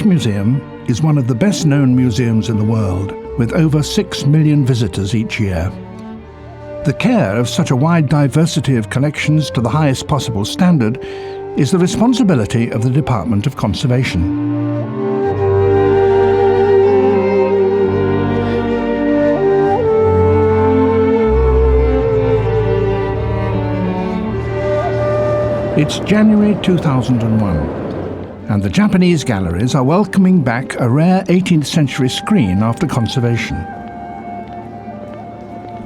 Museum is one of the best-known museums in the world, with over 6 million visitors each year. The care of such a wide diversity of collections to the highest possible standard is the responsibility of the Department of Conservation. It's January 2001, and the Japanese galleries are welcoming back a rare 18th century screen after conservation.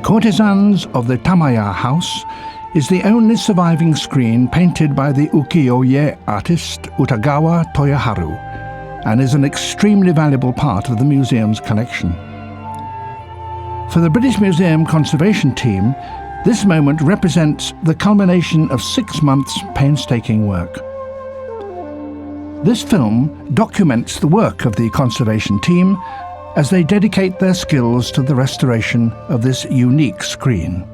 Courtesans of the Tamaya House is the only surviving screen painted by the ukiyo-e artist Utagawa Toyoharu, and is an extremely valuable part of the museum's collection. For the British Museum Conservation Team, this moment represents the culmination of 6 months' painstaking work. This film documents the work of the conservation team as they dedicate their skills to the restoration of this unique screen.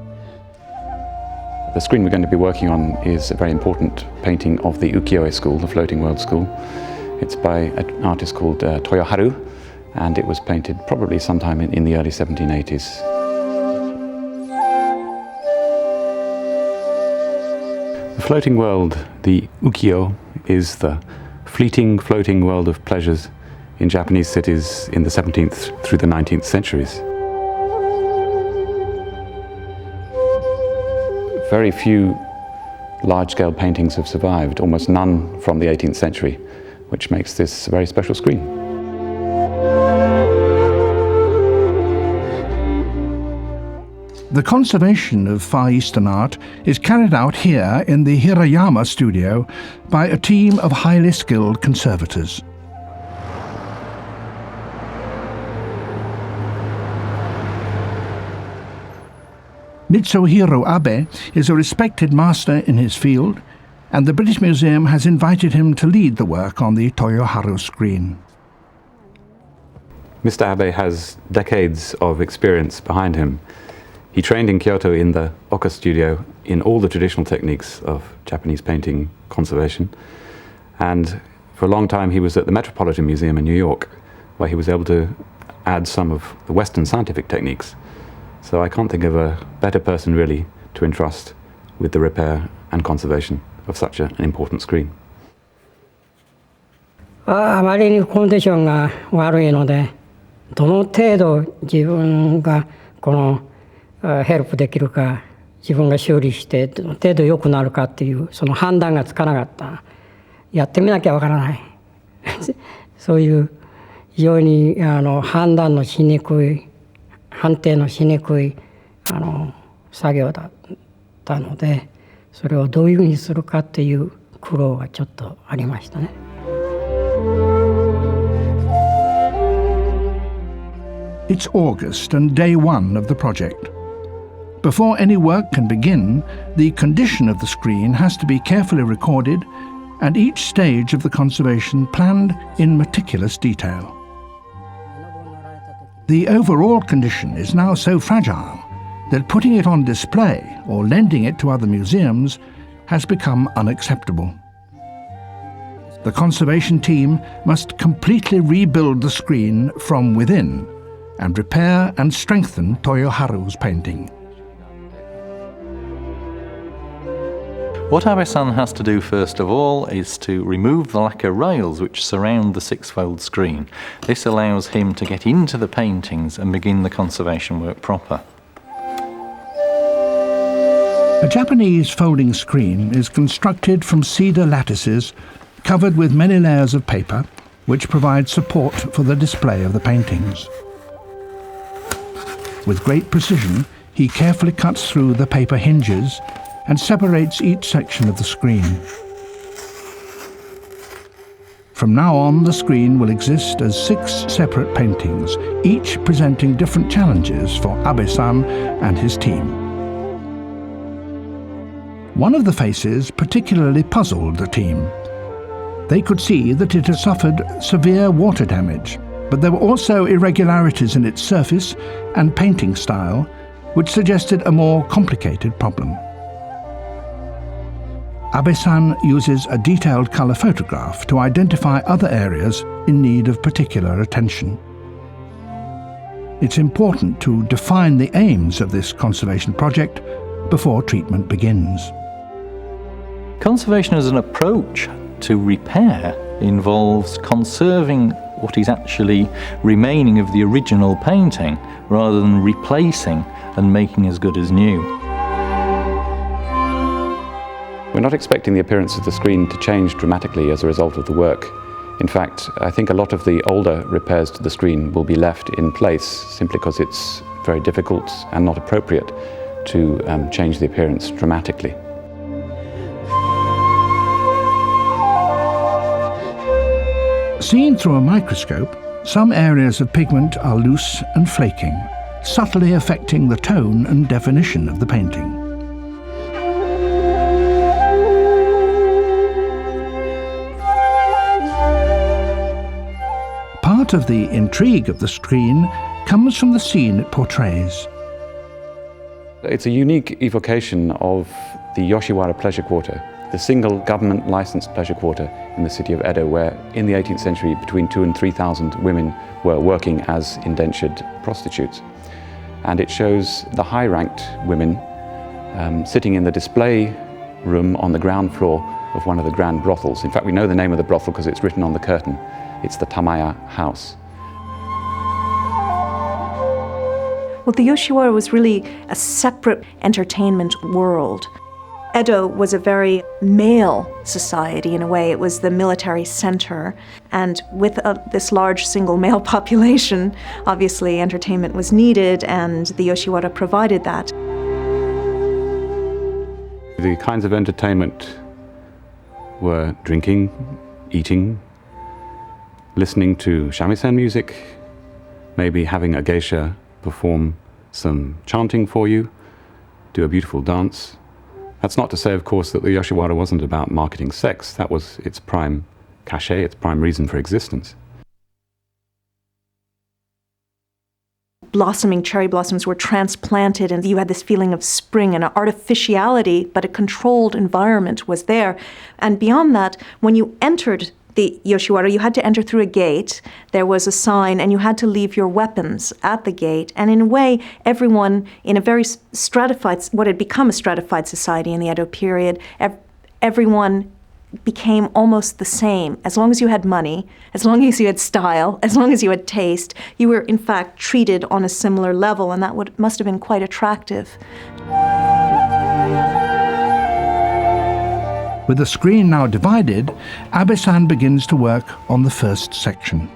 The screen we're going to be working on is a very important painting of the ukiyo-e school, the Floating World School. It's by an artist called Toyoharu, and it was painted probably sometime in the early 1780s. The floating world, the ukiyo, is the fleeting, floating world of pleasures in Japanese cities in the 17th through the 19th centuries. Very few large-scale paintings have survived, almost none from the 18th century, which makes this a very special screen. The conservation of Far Eastern art is carried out here in the Hirayama studio by a team of highly skilled conservators. Mitsuhiro Abe is a respected master in his field, and the British Museum has invited him to lead the work on the Toyoharu screen. Mr. Abe has decades of experience behind him. He trained in Kyoto in the Oka studio in all the traditional techniques of Japanese painting conservation. And for a long time he was at the Metropolitan Museum in New York, where he was able to add some of the Western scientific techniques. So I can't think of a better person really to entrust with the repair and conservation of such an important screen. あまりにコンディションが悪いので、どの程度自分がこのヘルプできるか、自分が修理してどの程度良くなるかっていうその判断がつかなかった。やってみなきゃわからない。そういう非常に判断のしにくい、判定のしにくい作業だったので、それをどういうふうにするかっていう苦労がちょっとありましたね。It's August and day one of the project. Before any work can begin, the condition of the screen has to be carefully recorded and each stage of the conservation planned in meticulous detail. The overall condition is now so fragile that putting it on display or lending it to other museums has become unacceptable. The conservation team must completely rebuild the screen from within and repair and strengthen Toyoharu's painting. What Abe-san has to do first of all is to remove the lacquer rails which surround the six-fold screen. This allows him to get into the paintings and begin the conservation work proper. A Japanese folding screen is constructed from cedar lattices covered with many layers of paper which provide support for the display of the paintings. With great precision, he carefully cuts through the paper hinges and separates each section of the screen. From now on, the screen will exist as 6 separate paintings, each presenting different challenges for Abe-san and his team. One of the faces particularly puzzled the team. They could see that it had suffered severe water damage, but there were also irregularities in its surface and painting style, which suggested a more complicated problem. Abe-san uses a detailed colour photograph to identify other areas in need of particular attention. It's important to define the aims of this conservation project before treatment begins. Conservation as an approach to repair involves conserving what is actually remaining of the original painting rather than replacing and making as good as new. We're not expecting the appearance of the screen to change dramatically as a result of the work. In fact, I think a lot of the older repairs to the screen will be left in place simply because it's very difficult and not appropriate to change the appearance dramatically. Seen through a microscope, some areas of pigment are loose and flaking, subtly affecting the tone and definition of the painting. Part of the intrigue of the screen comes from the scene it portrays. It's a unique evocation of the Yoshiwara pleasure quarter, the single government licensed pleasure quarter in the city of Edo, where in the 18th century between 2,000 and 3,000 women were working as indentured prostitutes. And it shows the high-ranked women sitting in the display room on the ground floor of one of the grand brothels. In fact, we know the name of the brothel because it's written on the curtain. It's the Tamaya House. Well, the Yoshiwara was really a separate entertainment world. Edo was a very male society in a way. It was the military center, and with this large single male population, obviously entertainment was needed, and the Yoshiwara provided that. The kinds of entertainment were drinking, eating, listening to shamisen music, maybe having a geisha perform some chanting for you, do a beautiful dance. That's not to say, of course, that the Yoshiwara wasn't about marketing sex. That was its prime cachet, its prime reason for existence. Blossoming cherry blossoms were transplanted, and you had this feeling of spring and artificiality, but a controlled environment was there. And beyond that, when you entered the Yoshiwara, you had to enter through a gate. There was a sign, and you had to leave your weapons at the gate. And in a way, everyone in a very stratified, what had become a stratified society in the Edo period, everyone became almost the same. As long as you had money, as long as you had style, as long as you had taste, you were in fact treated on a similar level, and that must have been quite attractive. With the screen now divided, Abe-san begins to work on the first section.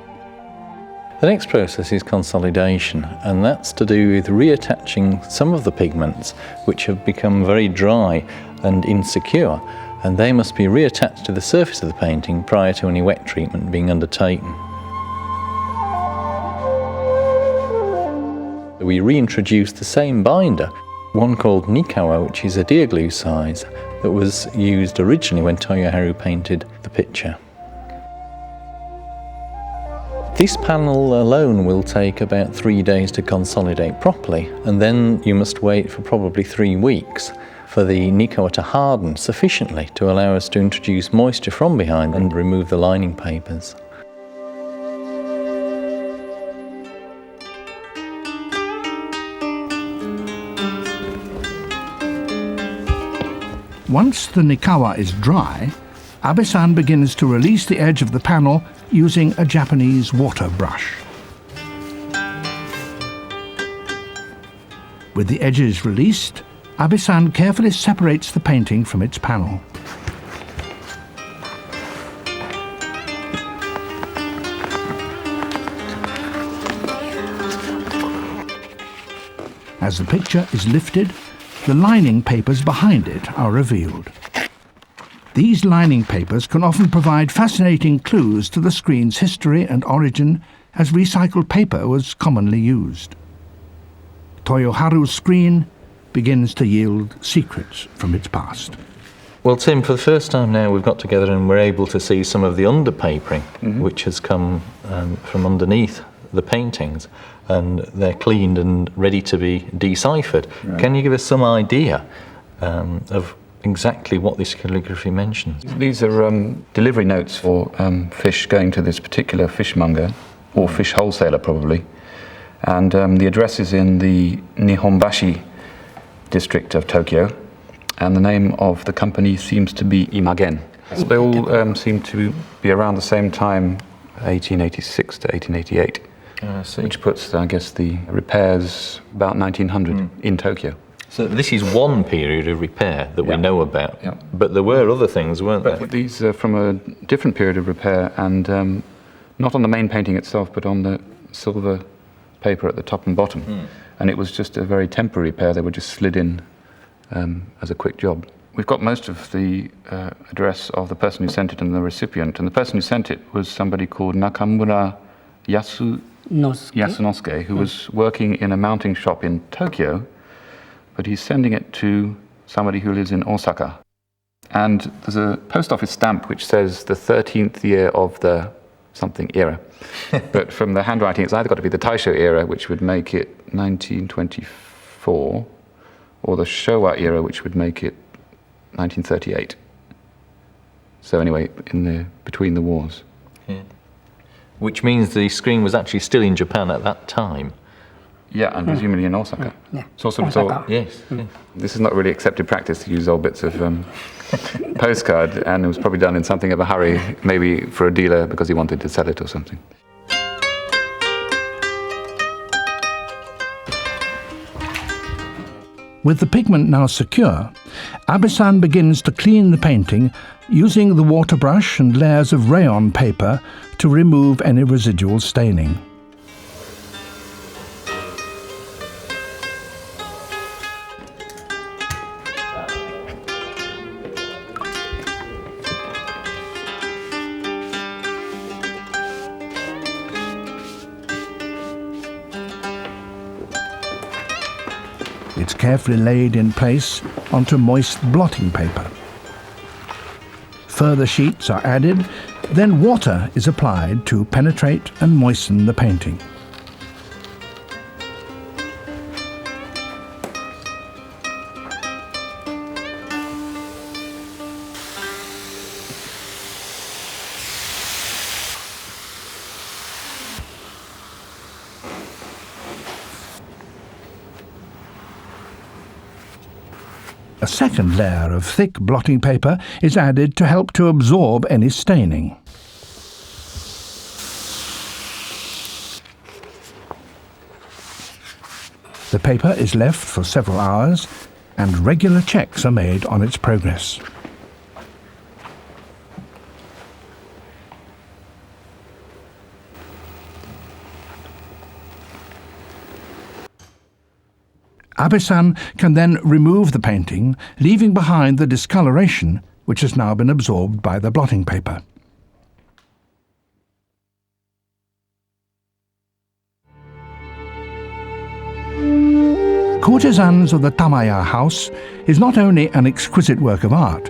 The next process is consolidation, and that's to do with reattaching some of the pigments which have become very dry and insecure, and they must be reattached to the surface of the painting prior to any wet treatment being undertaken. We reintroduce the same binder, one called Nikawa, which is a deer glue size, that was used originally when Toyoharu painted the picture. This panel alone will take about 3 days to consolidate properly, and then you must wait for probably 3 weeks for the Nikawa to harden sufficiently to allow us to introduce moisture from behind and remove the lining papers. Once the Nikawa is dry, Abe-san begins to release the edge of the panel using a Japanese water brush. With the edges released, Abe-san carefully separates the painting from its panel. As the picture is lifted, the lining papers behind it are revealed. These lining papers can often provide fascinating clues to the screen's history and origin, as recycled paper was commonly used. Toyoharu's screen begins to yield secrets from its past. Well, Tim, for the first time now we've got together and we're able to see some of the underpapering which has come from underneath the paintings, and they're cleaned and ready to be deciphered. Right. Can you give us some idea of exactly what this calligraphy mentions? These are delivery notes for fish going to this particular fishmonger, or fish wholesaler probably. And the address is in the Nihonbashi district of Tokyo. And the name of the company seems to be Imagen. So they all seem to be around the same time, 1886 to 1888. Which puts, I guess, the repairs about 1900 in Tokyo. So this is one period of repair that we know about, Yeah. but there were other things, weren't there? These are from a different period of repair, and not on the main painting itself, but on the silver paper at the top and bottom. And it was just a very temporary repair. They were just slid in as a quick job. We've got most of the address of the person who sent it and the recipient, and the person who sent it was somebody called Nakamura Yasunosuke, who was working in a mounting shop in Tokyo, but he's sending it to somebody who lives in Osaka. And there's a post office stamp which says the 13th year of the something era. But from the handwriting, it's either got to be the Taisho era, which would make it 1924, or the Showa era, which would make it 1938. So anyway, between the wars. Yeah. Which means the screen was actually still in Japan at that time. Yeah, and presumably in Osaka. Yeah. So also, Yes. Yeah. this is not really accepted practice to use old bits of postcard, and it was probably done in something of a hurry, maybe for a dealer because he wanted to sell it or something. With the pigment now secure, Abe-san begins to clean the painting using the water brush and layers of rayon paper to remove any residual staining. It's carefully laid in place onto moist blotting paper. Further sheets are added, then water is applied to penetrate and moisten the painting. A second layer of thick blotting paper is added to help to absorb any staining. The paper is left for several hours, and regular checks are made on its progress. Abe-san can then remove the painting, leaving behind the discoloration which has now been absorbed by the blotting paper. Courtesans of the Tamaya House is not only an exquisite work of art,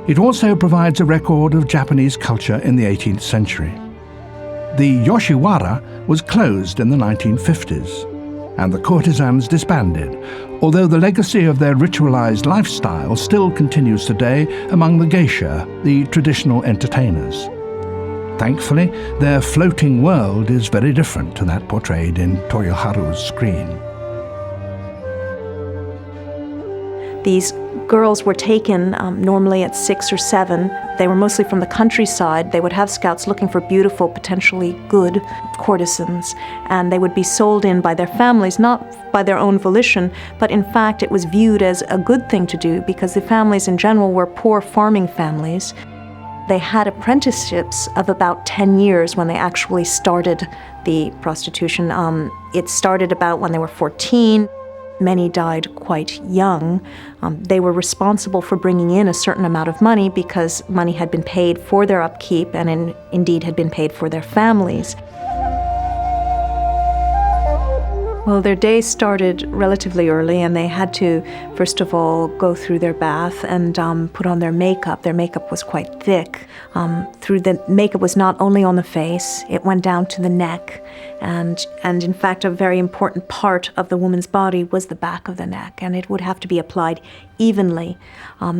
it also provides a record of Japanese culture in the 18th century. The Yoshiwara was closed in the 1950s, and the courtesans disbanded, although the legacy of their ritualized lifestyle still continues today among the geisha, the traditional entertainers. Thankfully, their floating world is very different to that portrayed in Toyoharu's screen. These girls were taken normally at 6 or 7. They were mostly from the countryside. They would have scouts looking for beautiful, potentially good courtesans, and they would be sold in by their families, not by their own volition, but in fact it was viewed as a good thing to do because the families in general were poor farming families. They had apprenticeships of about 10 years when they actually started the prostitution. It started about when they were 14. Many died quite young. They were responsible for bringing in a certain amount of money because money had been paid for their upkeep and indeed had been paid for their families. Well, their day started relatively early, and they had to, first of all, go through their bath and put on their makeup. Their makeup was quite thick. The makeup was not only on the face, it went down to the neck. And in fact, a very important part of the woman's body was the back of the neck, and it would have to be applied evenly.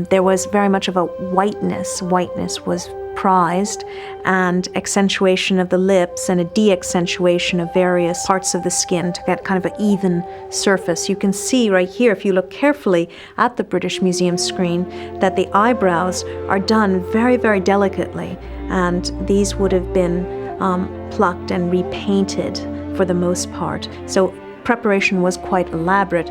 There was very much of a whiteness. Whiteness was prized, and accentuation of the lips and a de-accentuation of various parts of the skin to get kind of an even surface. You can see right here, if you look carefully at the British Museum screen, that the eyebrows are done very, very delicately, and these would have been plucked and repainted for the most part. So preparation was quite elaborate.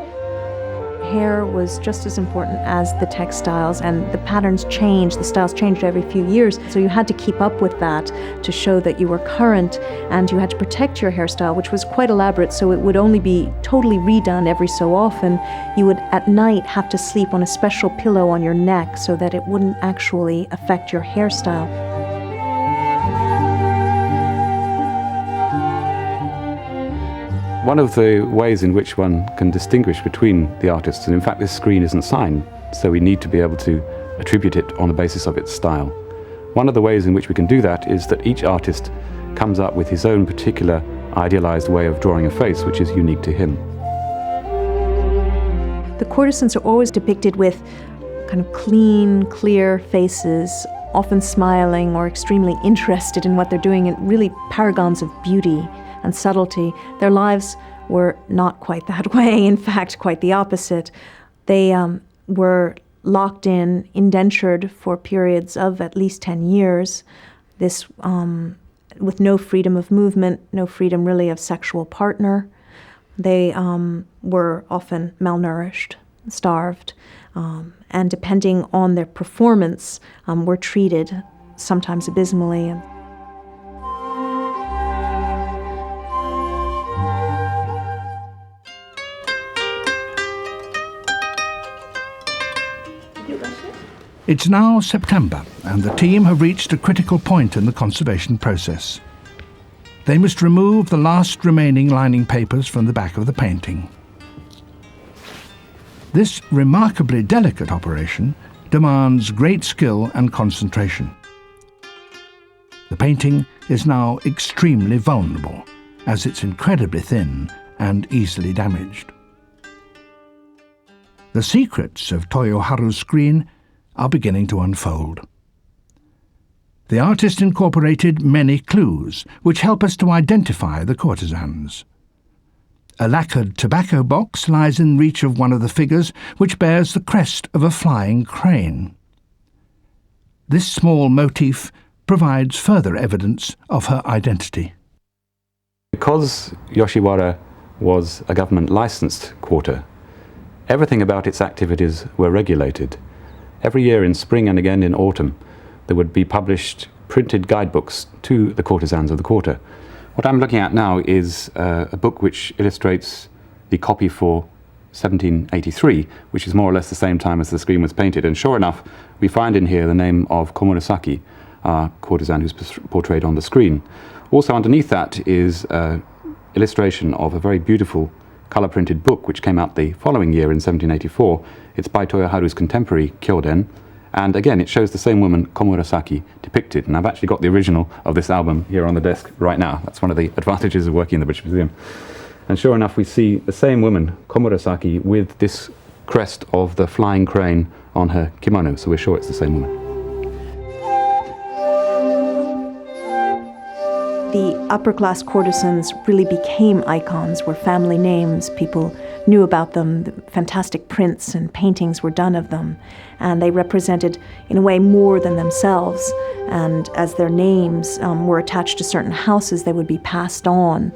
Hair was just as important as the textiles, and the patterns changed, the styles changed every few years, so you had to keep up with that to show that you were current, and you had to protect your hairstyle, which was quite elaborate, so it would only be totally redone every so often. You would at night have to sleep on a special pillow on your neck so that it wouldn't actually affect your hairstyle. One of the ways in which one can distinguish between the artists, and in fact this screen isn't signed, so we need to be able to attribute it on the basis of its style. One of the ways in which we can do that is that each artist comes up with his own particular idealized way of drawing a face, which is unique to him. The courtesans are always depicted with kind of clean, clear faces, often smiling or extremely interested in what they're doing, and really paragons of beauty and subtlety. Their lives were not quite that way, in fact, quite the opposite. They were locked in, indentured for periods of at least 10 years, this with no freedom of movement, no freedom really of sexual partner. They were often malnourished, starved, and depending on their performance, were treated sometimes abysmally. It's now September, and the team have reached a critical point in the conservation process. They must remove the last remaining lining papers from the back of the painting. This remarkably delicate operation demands great skill and concentration. The painting is now extremely vulnerable, as it's incredibly thin and easily damaged. The secrets of Toyoharu's screen are beginning to unfold. The artist incorporated many clues which help us to identify the courtesans. A lacquered tobacco box lies in reach of one of the figures, which bears the crest of a flying crane. This small motif provides further evidence of her identity. Because Yoshiwara was a government-licensed quarter, everything about its activities were regulated. Every year in spring and again in autumn, there would be published printed guidebooks to the courtesans of the quarter. What I'm looking at now is a book which illustrates the copy for 1783, which is more or less the same time as the screen was painted. And sure enough, we find in here the name of Komurasaki, our courtesan who's portrayed on the screen. Also underneath that is an illustration of a very beautiful colour-printed book which came out the following year in 1784. It's by Toyoharu's contemporary Kyoden, and again it shows the same woman, Komurasaki, depicted, and I've actually got the original of this album here on the desk right now. That's one of the advantages of working in the British Museum. And sure enough, we see the same woman, Komurasaki, with this crest of the flying crane on her kimono, so we're sure it's the same woman. The upper-class courtesans really became icons, were family names. People knew about them. The fantastic prints and paintings were done of them. And they represented, in a way, more than themselves. And as their names were attached to certain houses, they would be passed on.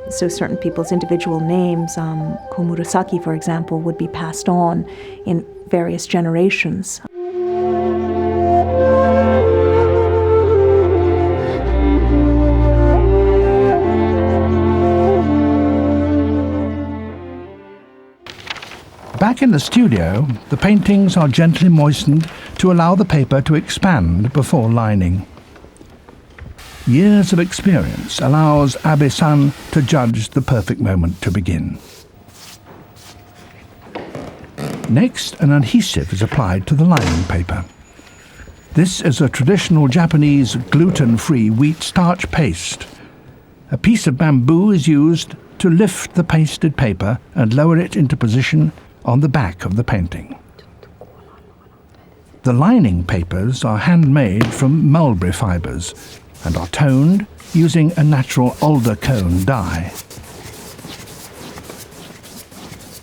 So certain people's individual names, Komurasaki, for example, would be passed on in various generations. Back in the studio, the paintings are gently moistened to allow the paper to expand before lining. Years of experience allows Abe-san to judge the perfect moment to begin. Next, an adhesive is applied to the lining paper. This is a traditional Japanese gluten-free wheat starch paste. A piece of bamboo is used to lift the pasted paper and lower it into position on the back of the painting. The lining papers are handmade from mulberry fibres and are toned using a natural alder cone dye.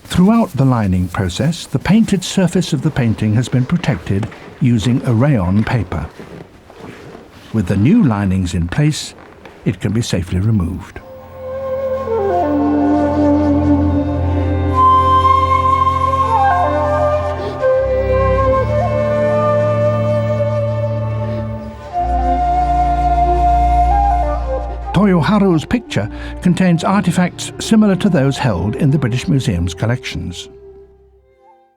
Throughout the lining process, the painted surface of the painting has been protected using a rayon paper. With the new linings in place, it can be safely removed. Toyoharu's picture contains artifacts similar to those held in the British Museum's collections.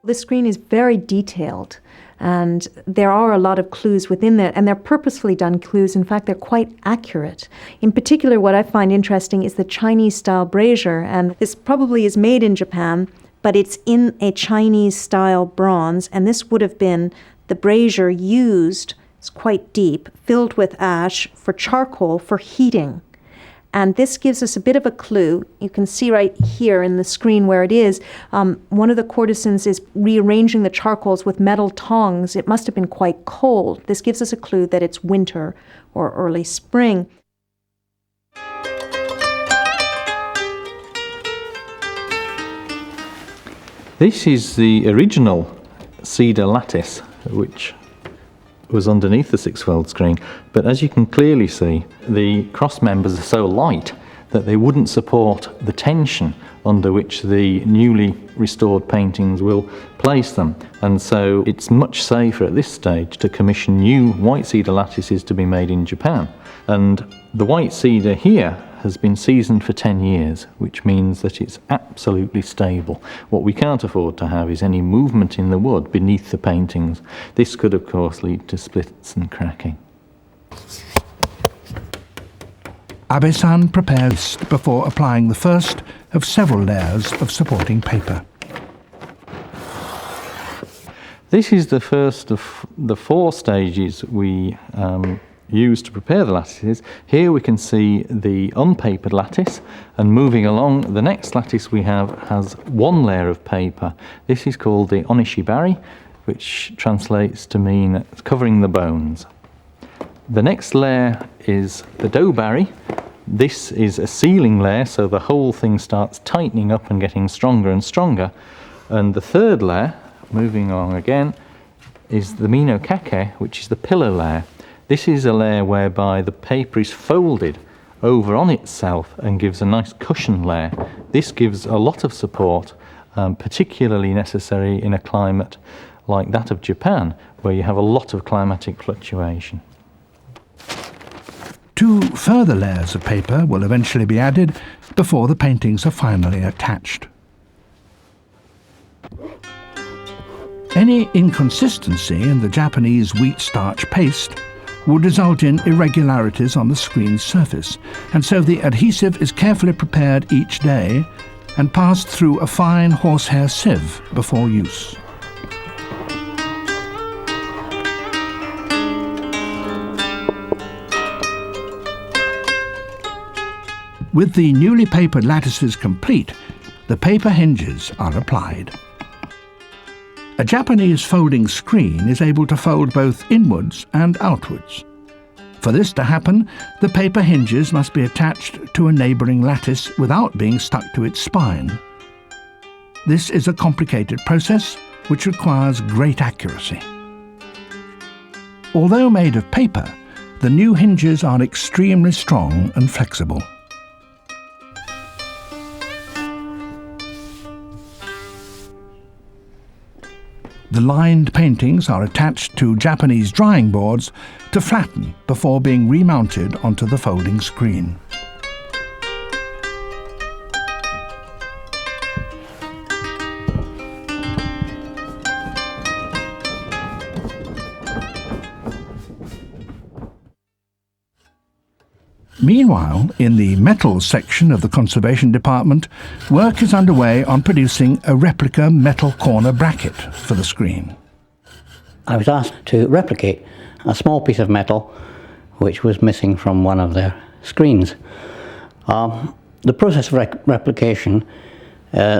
The screen is very detailed, and there are a lot of clues within there, and they're purposefully done clues. In fact, they're quite accurate. In particular, what I find interesting is the Chinese-style brazier, and this probably is made in Japan, but it's in a Chinese-style bronze, and this would have been the brazier used, it's quite deep, filled with ash for charcoal for heating. And this gives us a bit of a clue. You can see right here in the screen where it is. One of the courtesans is rearranging the charcoals with metal tongs. It must have been quite cold. This gives us a clue that it's winter or early spring. This is the original cedar lattice, which was underneath the six-fold screen, but as you can clearly see, the cross members are so light that they wouldn't support the tension under which the newly restored paintings will place them, and so it's much safer at this stage to commission new white cedar lattices to be made in Japan. And the white cedar here has been seasoned for 10 years, which means that it's absolutely stable. What we can't afford to have is any movement in the wood beneath the paintings. This could, of course, lead to splits and cracking. Abe-san prepares before applying the first of several layers of supporting paper. This is the first of the 4 stages we used to prepare the lattices. Here we can see the unpapered lattice, and moving along, the next lattice we have has 1 layer of paper. This is called the onishibari, which translates to mean covering the bones. The next layer is the dobari. This is a sealing layer, so the whole thing starts tightening up and getting stronger and stronger. And the third layer, moving along again, is the minokake, which is the pillar layer. This is a layer whereby the paper is folded over on itself and gives a nice cushion layer. This gives a lot of support, particularly necessary in a climate like that of Japan, where you have a lot of climatic fluctuation. 2 further layers of paper will eventually be added before the paintings are finally attached. Any inconsistency in the Japanese wheat starch paste would result in irregularities on the screen's surface, and so the adhesive is carefully prepared each day and passed through a fine horsehair sieve before use. With the newly papered lattices complete, the paper hinges are applied. A Japanese folding screen is able to fold both inwards and outwards. For this to happen, the paper hinges must be attached to a neighbouring lattice without being stuck to its spine. This is a complicated process which requires great accuracy. Although made of paper, the new hinges are extremely strong and flexible. The lined paintings are attached to Japanese drying boards to flatten before being remounted onto the folding screen. Meanwhile, in the metals section of the conservation department, work is underway on producing a replica metal corner bracket for the screen. I was asked to replicate a small piece of metal which was missing from one of their screens. The process of replication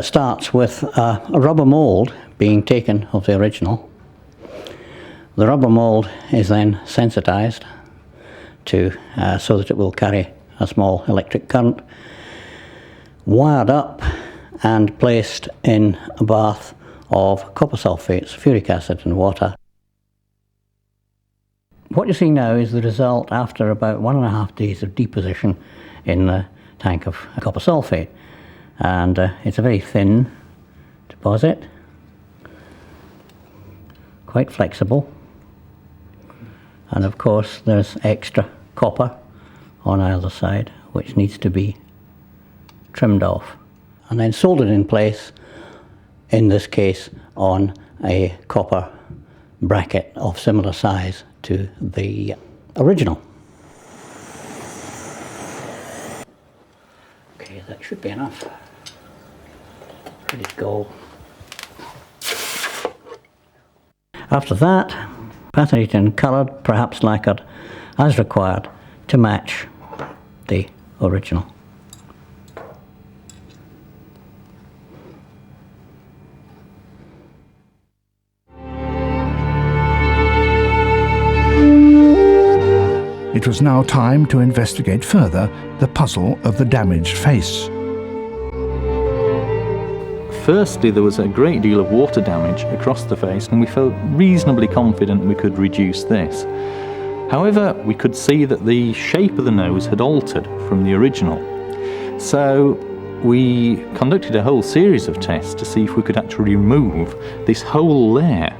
starts with a rubber mould being taken of the original. The rubber mould is then sensitized so that it will carry a small electric current, wired up and placed in a bath of copper sulfates, furic acid and water. What you see now is the result after about 1.5 days of deposition in the tank of copper sulfate, and it's a very thin deposit, quite flexible, and of course there's extra copper on either side which needs to be trimmed off and then soldered in place, in this case on a copper bracket of similar size to the original. Okay, that should be enough. Ready to go. After that, patterned and coloured, perhaps lacquered, as required to match the original. It was now time to investigate further the puzzle of the damaged face. Firstly, there was a great deal of water damage across the face, and we felt reasonably confident we could reduce this. However, we could see that the shape of the nose had altered from the original. So we conducted a whole series of tests to see if we could actually remove this whole layer.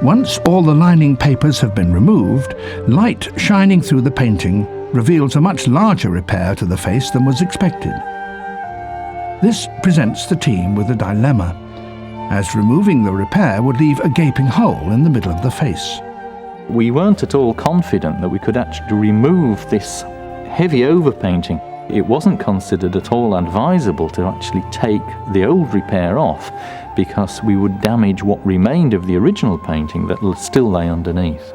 Once all the lining papers have been removed, light shining through the painting reveals a much larger repair to the face than was expected. This presents the team with a dilemma, as removing the repair would leave a gaping hole in the middle of the face. We weren't at all confident that we could actually remove this heavy overpainting. It wasn't considered at all advisable to actually take the old repair off, because we would damage what remained of the original painting that still lay underneath.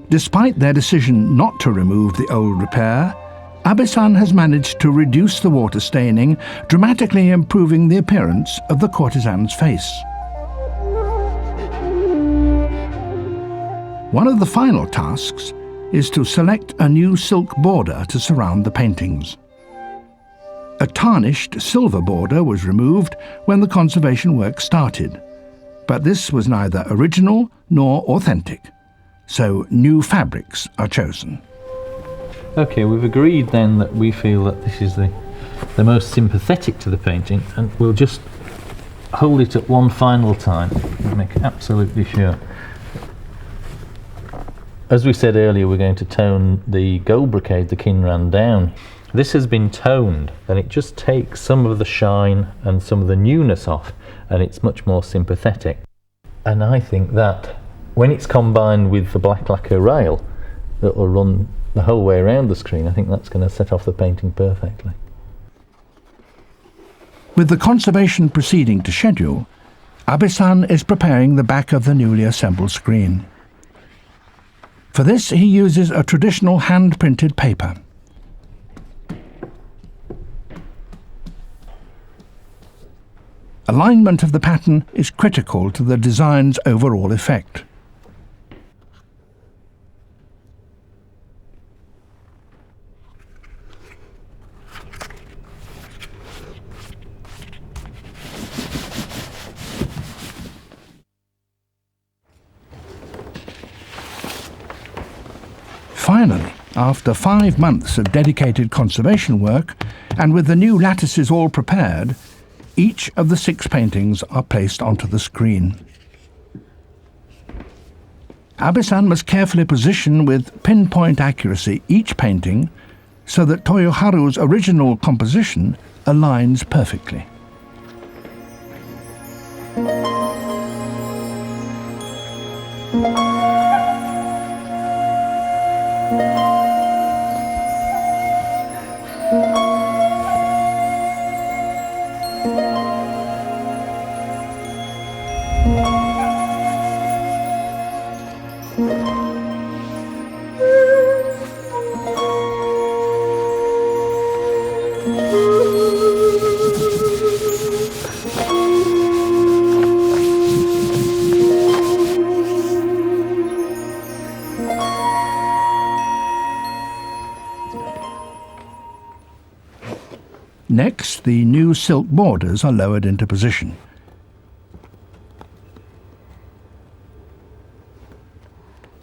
Despite their decision not to remove the old repair, Abe-san has managed to reduce the water staining, dramatically improving the appearance of the courtesan's face. One of the final tasks is to select a new silk border to surround the paintings. A tarnished silver border was removed when the conservation work started, but this was neither original nor authentic, so new fabrics are chosen. Okay, we've agreed then that we feel that this is the most sympathetic to the painting, and we'll just hold it at one final time and make absolutely sure. As we said earlier, we're going to tone the gold brocade, the Kinran, down. This has been toned, and it just takes some of the shine and some of the newness off, and it's much more sympathetic. And I think that when it's combined with the black lacquer rail that will run the whole way around the screen, I think that's going to set off the painting perfectly. With the conservation proceeding to schedule, Abe-san is preparing the back of the newly assembled screen. For this, he uses a traditional hand-printed paper. Alignment of the pattern is critical to the design's overall effect. Finally, after 5 months of dedicated conservation work, and with the new lattices all prepared, each of the 6 paintings are placed onto the screen. Abe-san must carefully position with pinpoint accuracy each painting so that Toyoharu's original composition aligns perfectly. Next, the new silk borders are lowered into position.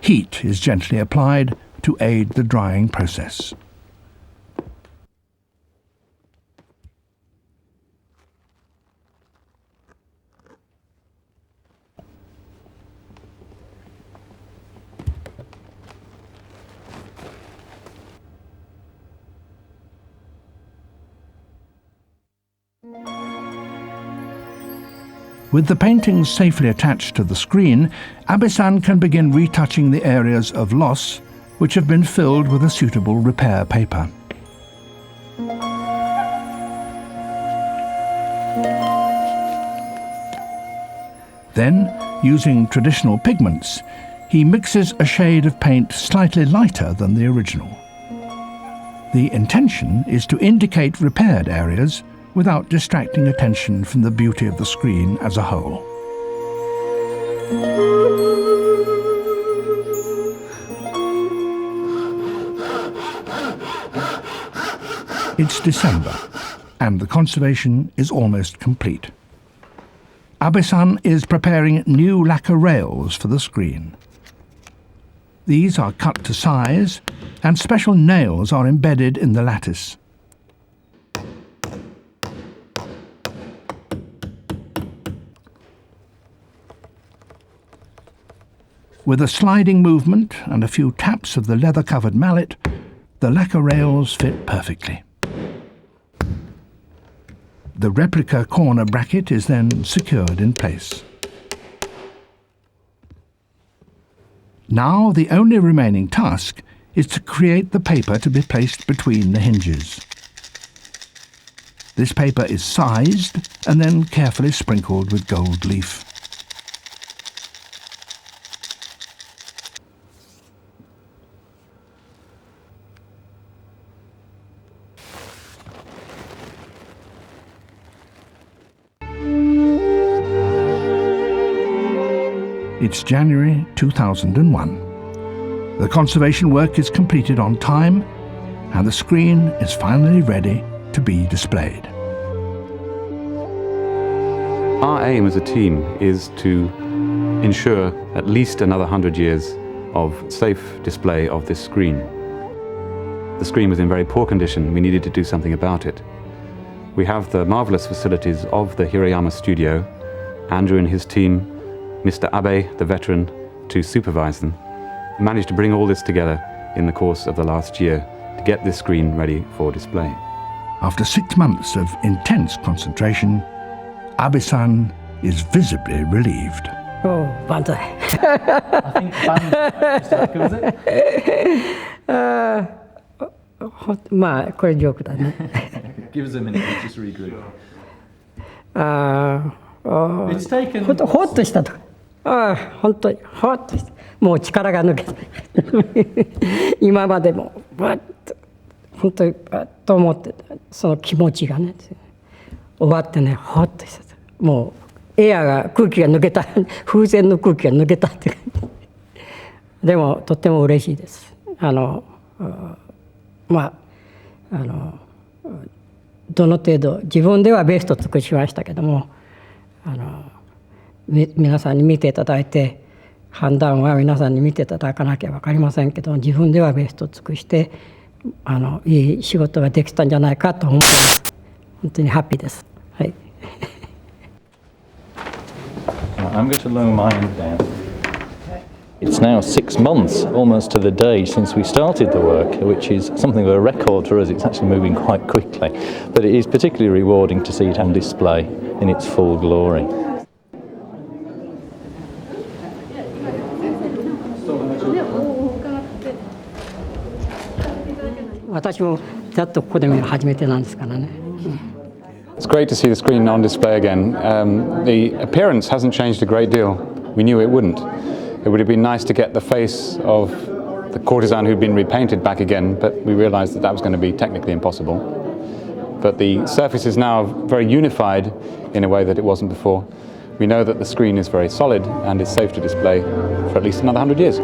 Heat is gently applied to aid the drying process. With the paintings safely attached to the screen, Abe-san can begin retouching the areas of loss which have been filled with a suitable repair paper. Then, using traditional pigments, he mixes a shade of paint slightly lighter than the original. The intention is to indicate repaired areas without distracting attention from the beauty of the screen as a whole. It's December, and the conservation is almost complete. Abe-san is preparing new lacquer rails for the screen. These are cut to size, and special nails are embedded in the lattice. With a sliding movement and a few taps of the leather-covered mallet, the lacquer rails fit perfectly. The replica corner bracket is then secured in place. Now the only remaining task is to create the paper to be placed between the hinges. This paper is sized and then carefully sprinkled with gold leaf. It's January 2001. The conservation work is completed on time, and the screen is finally ready to be displayed. Our aim as a team is to ensure at least another 100 years of safe display of this screen. The screen was in very poor condition. We needed to do something about it. We have the marvelous facilities of the Hirayama studio, Andrew and his team, Mr. Abe, the veteran, to supervise them, managed to bring all this together in the course of the last year to get this screen ready for display. After 6 months of intense concentration, Abe-san is visibly relieved. Oh, banzai. I think banzai covers it. まあこれジョークだね。 Give us a minute, we'll just regroup. It's taken ほっとしたと。本当にほっとした。もう力が抜けた。今までもバッと本当にバッと思ってたその気持ちがね終わってねほっとした。もうエアが空気が抜けた風船の空気が抜けたって感じ。でもとっても嬉しいです。どの程度自分ではベストを尽くしましたけども皆さんに見ていただいて判断は皆さんに見ていただかなきゃ分かりませんけど自分ではベストを尽くしていい仕事ができたんじゃないかと思ってます。本当にハッピーです。はい。I'm going to lower mine down. It's now 6 months, almost to the day, since we started the work, which is something of a record for us. It's actually moving quite quickly, but it is particularly rewarding to see it on display in its full glory. 私もざっとここで見るの初めてなんですからね。It's great to see the screen on display again. The appearance hasn't changed a great deal. We knew it wouldn't. It would have been nice to get the face of the courtesan who'd been repainted back again, but we realised that that was going to be technically impossible. But the surface is now very unified in a way that it wasn't before. We know that the screen is very solid and is safe to display for at least another 100 years.